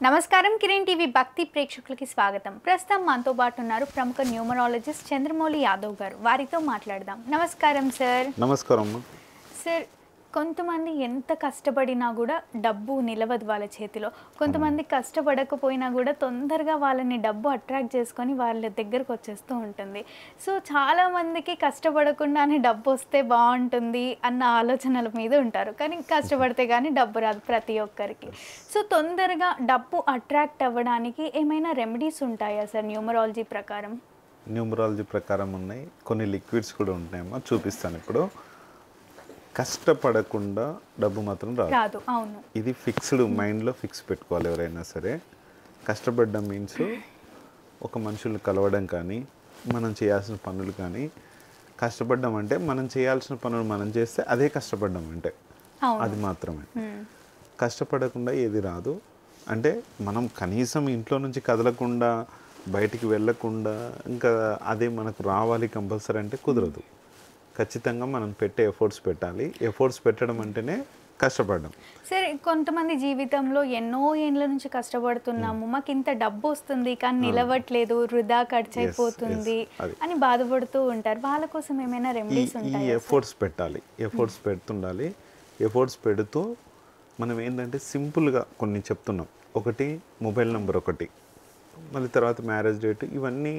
నమస్కారం కిరణ్ టీవీ భక్తి ప్రేక్షకులకి స్వాగతం. ప్రస్తుతం మనతో పాటు ఉన్నారు ప్రముఖ న్యూమరాలజిస్ట్ చంద్రమౌళి యాదవ్ గారు. వారితో మాట్లాడదాం. నమస్కారం సార్. నమస్కారం సార్, కొంతమంది ఎంత కష్టపడినా కూడా డబ్బు నిలవదు వాళ్ళ చేతిలో. కొంతమంది కష్టపడకపోయినా కూడా తొందరగా వాళ్ళని డబ్బు అట్రాక్ట్ చేసుకొని వాళ్ళ దగ్గరకు వచ్చేస్తూ ఉంటుంది. సో చాలామందికి కష్టపడకుండానే డబ్బు వస్తే బాగుంటుంది అన్న ఆలోచనల మీద ఉంటారు. కానీ కష్టపడితే కానీ డబ్బు రాదు ప్రతి ఒక్కరికి. సో తొందరగా డబ్బు అట్రాక్ట్ అవ్వడానికి ఏమైనా రెమెడీస్ ఉంటాయా సార్ న్యూమరాలజీ ప్రకారం? న్యూమరాలజీ ప్రకారం ఉన్నాయి, కొన్ని లిక్విడ్స్ కూడా ఉంటాయమ్మా, చూపిస్తాను ఇప్పుడు. కష్టపడకుండా డబ్బు మాత్రం రాదు. అవును, ఇది ఫిక్స్డ్ మైండ్లో ఫిక్స్ పెట్టుకోవాలి ఎవరైనా సరే. కష్టపడడం మీన్స్ ఒక మనుషుల్ని కలవడం కానీ, మనం చేయాల్సిన పనులు కానీ. కష్టపడడం అంటే మనం చేయాల్సిన పనులు మనం చేస్తే అదే కష్టపడడం అంటే, అది మాత్రమే. కష్టపడకుండా ఏది రాదు. అంటే మనం కనీసం ఇంట్లో నుంచి కదలకుండా, బయటికి వెళ్ళకుండా ఇంకా అదే మనకు రావాలి కంపల్సరీ అంటే కుదరదు. ఖచ్చితంగా మనం పెట్టే ఎఫర్ట్స్ పెట్టాలి. ఎఫర్ట్స్ పెట్టడం అంటేనే కష్టపడడం. సరే, కొంతమంది జీవితంలో ఎన్నో ఏళ్ళ నుంచి కష్టపడుతున్నాము, మాకు ఇంత డబ్బు వస్తుంది కానీ నిలవట్లేదు, వృధా ఖర్చు అయిపోతుంది అని బాధపడుతూ ఉంటారు. వాళ్ళ కోసం ఏమైనా రెమెడీస్ ఉంటాయి? ఎఫర్ట్స్ పెట్టాలి, ఎఫర్ట్స్ పెడుతుండాలి. ఎఫర్ట్స్ పెడుతూ మనం ఏంటంటే సింపుల్గా కొన్ని చెప్తున్నాం. ఒకటి మొబైల్ నెంబర్, ఒకటి మళ్ళీ తర్వాత మ్యారేజ్ డేట్, ఇవన్నీ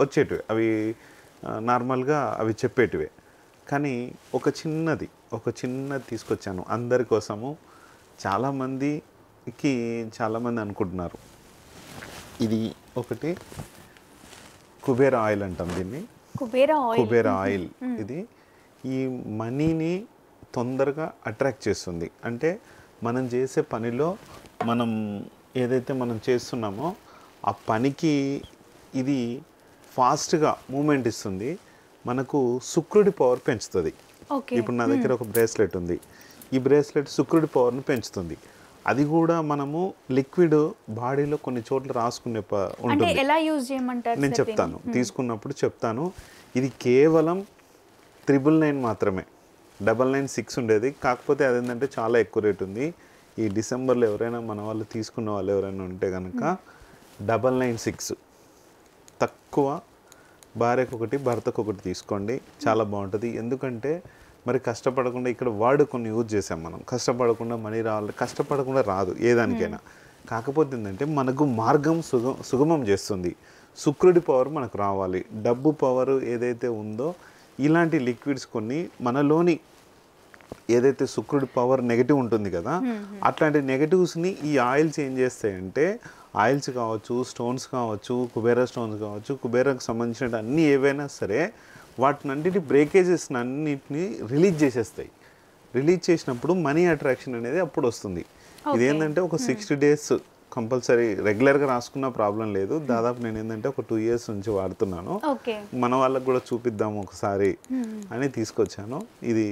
వచ్చేటివి, అవి నార్మల్గా అవి చెప్పేటివే. కానీ ఒక చిన్నది తీసుకొచ్చాను అందరి కోసము. చాలామంది అనుకుంటున్నారు ఇది ఒకటి కుబేర ఆయిల్ అంటాం దీన్ని. కుబేర ఆయిల్ ఇది ఈ మనీని తొందరగా అట్రాక్ట్ చేస్తుంది. అంటే మనం చేసే పనిలో మనం ఏదైతే మనం చేస్తున్నామో ఆ పనికి ఇది ఫాస్ట్గా మూమెంట్ ఇస్తుంది. మనకు శుక్రుడి పవర్ పెంచుతుంది. ఇప్పుడు నా దగ్గర ఒక బ్రేస్లెట్ ఉంది. ఈ బ్రేస్లెట్ శుక్రుడి పవర్ని పెంచుతుంది. అది కూడా మనము లిక్విడ్ బాడీలో కొన్ని చోట్ల రాసుకునే ఉంటుంది. నేను చెప్తాను, తీసుకున్నప్పుడు చెప్తాను. ఇది కేవలం 999 మాత్రమే. 996 ఉండేది, కాకపోతే అదేంటంటే చాలా ఎక్కువ రేట్ ఉంది. ఈ డిసెంబర్లో ఎవరైనా మన వాళ్ళు తీసుకున్న వాళ్ళు ఎవరైనా ఉంటే కనుక 996 తక్కువ. భార్యకు ఒకటి, భర్తకు ఒకటి తీసుకోండి, చాలా బాగుంటుంది. ఎందుకంటే మరి కష్టపడకుండా ఇక్కడ వాడు కొన్ని యూజ్ చేసాం మనం. కష్టపడకుండా మనీ రావాలి, కష్టపడకుండా రాదు ఏదానికైనా. కాకపోతే ఏంటంటే మనకు మార్గం సుగమం చేస్తుంది. శుక్రుడి పవర్ మనకు రావాలి. డబ్బు పవర్ ఏదైతే ఉందో ఇలాంటి లిక్విడ్స్ కొన్ని మనలోని ఏదైతే శుక్రుడి పవర్ నెగిటివ్ ఉంటుంది కదా, అట్లాంటి నెగిటివ్స్ని ఈ ఆయిల్స్ ఏం చేస్తాయంటే, ఆయిల్స్ కావచ్చు, స్టోన్స్ కావచ్చు, కుబేరా స్టోన్స్ కావచ్చు, కుబేరాకు సంబంధించిన అన్నీ ఏవైనా సరే వాటినన్నిటి బ్రేకేజెస్ అన్నిటిని రిలీజ్ చేసేస్తాయి. రిలీజ్ చేసినప్పుడు మనీ అట్రాక్షన్ అనేది అప్పుడు వస్తుంది. ఇదేంటంటే ఒక 60 days కంపల్సరీ రెగ్యులర్గా రాసుకున్న ప్రాబ్లం లేదు. దాదాపు నేను ఏంటంటే ఒక 2 years నుంచి వాడుతున్నాను. మన వాళ్ళకు కూడా చూపిద్దాము ఒకసారి అని తీసుకొచ్చాను. ఇది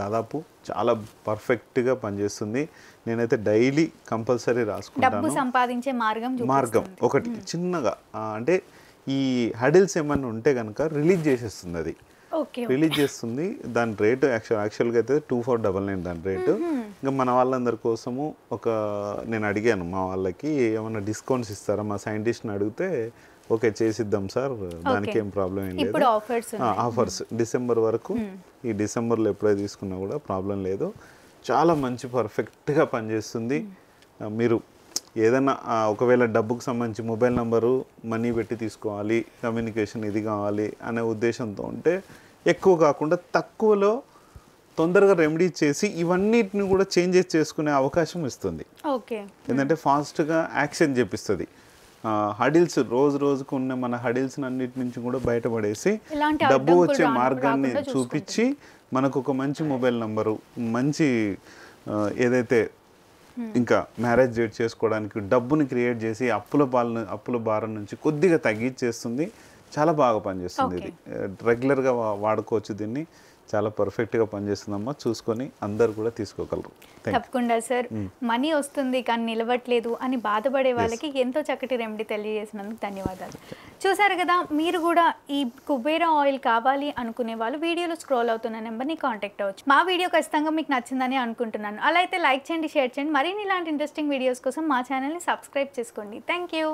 దాదాపు చాలా పర్ఫెక్ట్గా పనిచేస్తుంది. నేనైతే డైలీ కంపల్సరీ రాసుకుంటాను. సంపాదించే మార్గం ఒకటి చిన్నగా, అంటే ఈ హడిల్స్ ఏమన్నా ఉంటే కనుక రిలీజ్ చేసేస్తుంది. అది రిలీజ్ చేస్తుంది. దాని రేటు యాక్చువల్గా అయితే 2499 దాని రేటు. ఇంకా మన వాళ్ళందరి కోసము నేను అడిగాను మా వాళ్ళకి ఏమైనా డిస్కౌంట్స్ ఇస్తారా, మా సైంటిస్ట్ని అడిగితే ఓకే చేసిద్దాం సార్, దానికి ఏం ప్రాబ్లం ఏం లేదు. ఆఫర్స్ డిసెంబర్ వరకు, ఈ డిసెంబర్లో ఎప్పుడైతే తీసుకున్నా కూడా ప్రాబ్లం లేదు. చాలా మంచి పర్ఫెక్ట్గా పనిచేస్తుంది. మీరు ఏదైనా ఒకవేళ డబ్బుకు సంబంధించి మొబైల్ నెంబరు మనీ పెట్టి తీసుకోవాలి, కమ్యూనికేషన్ ఇది కావాలి అనే ఉద్దేశంతో ఉంటే ఎక్కువ కాకుండా తక్కువలో తొందరగా రెమెడీ చేసి ఇవన్నిటిని కూడా చేంజెస్ చేసుకునే అవకాశం ఇస్తుంది. ఎందుకంటే ఫాస్ట్గా యాక్షన్ చేపిస్తుంది. హడిల్స్ రోజుకు ఉన్న మన హడిల్స్ అన్నిటి నుంచి కూడా బయటపడేసి డబ్బు వచ్చే మార్గాన్ని చూపించి మనకు ఒక మంచి మొబైల్ నెంబరు, మంచి ఏదైతే ఇంకా మ్యారేజ్ డేట్ చేసుకోవడానికి డబ్బుని క్రియేట్ చేసి అప్పుల భారం నుంచి కొద్దిగా తగ్గించేస్తుంది. చాలా బాగా పనిచేస్తుంది. ఇది రెగ్యులర్గా వాడుకోవచ్చు. దీన్ని చాలా పర్ఫెక్ట్గా పనిచేస్తుందమ్మా. చూసుకొని అందరు కూడా తీసుకోగలరు. తప్పకుండా సార్. మనీ వస్తుంది కానీ నిలవట్లేదు అని బాధపడే వాళ్ళకి ఎంతో చక్కటి రెమెడీ తెలియజేసినందుకు ధన్యవాదాలు. చూసారు కదా, మీరు కూడా ఈ కుబేరా ఆయిల్ కావాలి అనుకునే వాళ్ళు వీడియోలో స్క్రోల్ అవుతున్న నెంబర్ని కాంటాక్ట్ అవ్వచ్చు. మా వీడియో ఖచ్చితంగా మీకు నచ్చిందని అనుకుంటున్నాను. అలా అయితే లైక్ చేయండి, షేర్ చేయండి. మరిన్ని ఇలాంటి ఇంట్రెస్టింగ్ వీడియోస్ కోసం మా ఛానల్ని సబ్స్క్రైబ్ చేసుకోండి. Thank you.